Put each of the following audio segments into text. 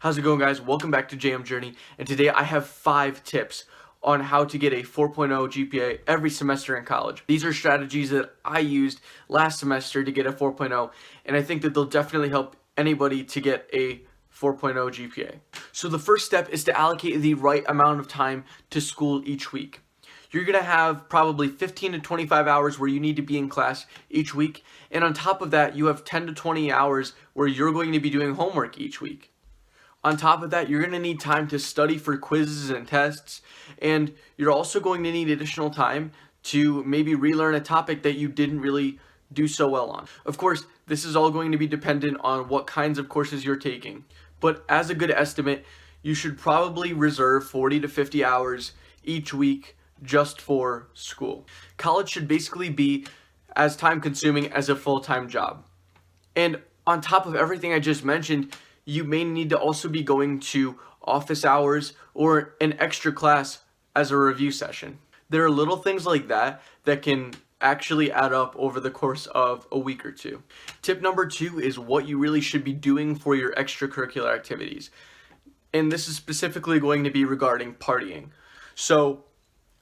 How's it going, guys? Welcome back to JM Journey, and today I have 5 tips on how to get a 4.0 GPA every semester in college. These are strategies that I used last semester to get a 4.0, and I think that they'll definitely help anybody to get a 4.0 GPA. So the first step is to allocate the right amount of time to school each week. You're going to have probably 15 to 25 hours where you need to be in class each week, and on top of that, you have 10 to 20 hours where you're going to be doing homework each week. On top of that, you're going to need time to study for quizzes and tests, and you're also going to need additional time to maybe relearn a topic that you didn't really do so well on. Of course, this is all going to be dependent on what kinds of courses you're taking, but as a good estimate, you should probably reserve 40 to 50 hours each week just for school. College should basically be as time-consuming as a full-time job. And on top of everything I just mentioned, you may need to also be going to office hours or an extra class as a review session. There are little things like that that can actually add up over the course of a week or two. Tip number 2 is what you really should be doing for your extracurricular activities. And this is specifically going to be regarding partying. So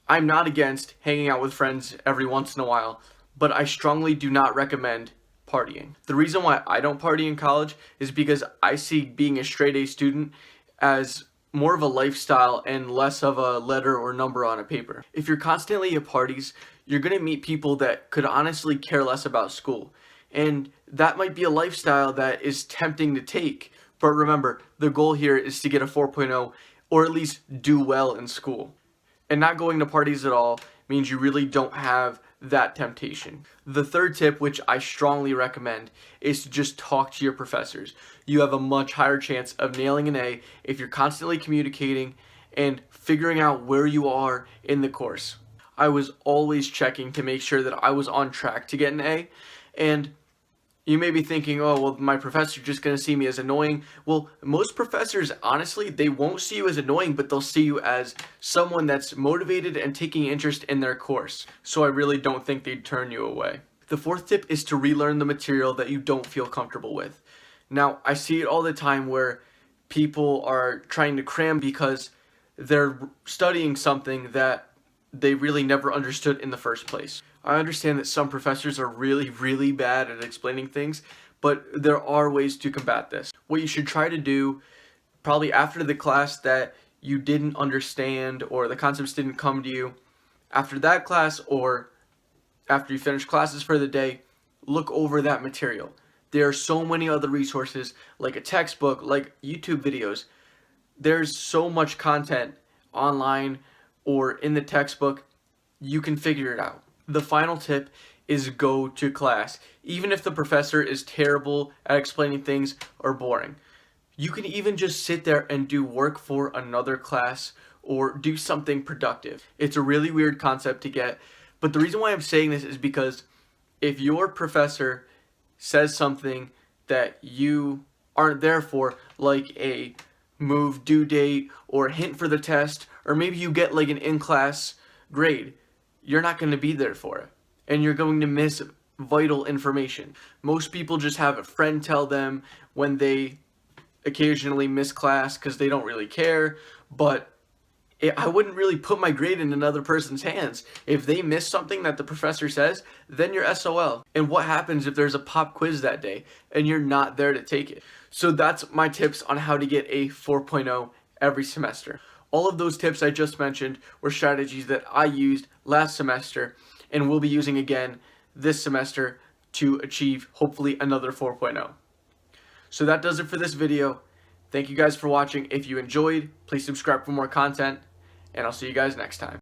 I'm not against hanging out with friends every once in a while, but I strongly do not recommend partying. The reason why I don't party in college is because I see being a straight A student as more of a lifestyle and less of a letter or number on a paper. If you're constantly at parties, you're going to meet people that could honestly care less about school. And that might be a lifestyle that is tempting to take. But remember, the goal here is to get a 4.0 or at least do well in school. And not going to parties at all means you really don't have that temptation. The third tip, which I strongly recommend, is to just talk to your professors. You have a much higher chance of nailing an A if you're constantly communicating and figuring out where you are in the course. I was always checking to make sure that I was on track to get an A, and you may be thinking, oh, well, my professor's just going to see me as annoying. Well, most professors, honestly, they won't see you as annoying, but they'll see you as someone that's motivated and taking interest in their course. So I really don't think they'd turn you away. The fourth tip is to relearn the material that you don't feel comfortable with. Now, I see it all the time where people are trying to cram because they're studying something that they really never understood in the first place. I understand that some professors are really bad at explaining things, but there are ways to combat this. What you should try to do, probably after the class that you didn't understand or the concepts didn't come to you, after that class or after you finish classes for the day, look over that material. There are so many other resources, like a textbook, like YouTube videos. There's so much content online or in the textbook, you can figure it out. The final tip is go to class. Even if the professor is terrible at explaining things or boring. You can even just sit there and do work for another class or do something productive. It's a really weird concept to get, but the reason why I'm saying this is because if your professor says something that you aren't there for, like a move due date or hint for the test, or maybe you get like an in-class grade, you're not going to be there for it, and you're going to miss vital information. Most people just have a friend tell them when they occasionally miss class because they don't really care, but I wouldn't really put my grade in another person's hands. If they miss something that the professor says, then you're SOL. And what happens if there's a pop quiz that day and you're not there to take it? So that's my tips on how to get a 4.0 every semester. All of those tips I just mentioned were strategies that I used last semester and will be using again this semester to achieve hopefully another 4.0. So that does it for this video. Thank you guys for watching. If you enjoyed, please subscribe for more content, and I'll see you guys next time.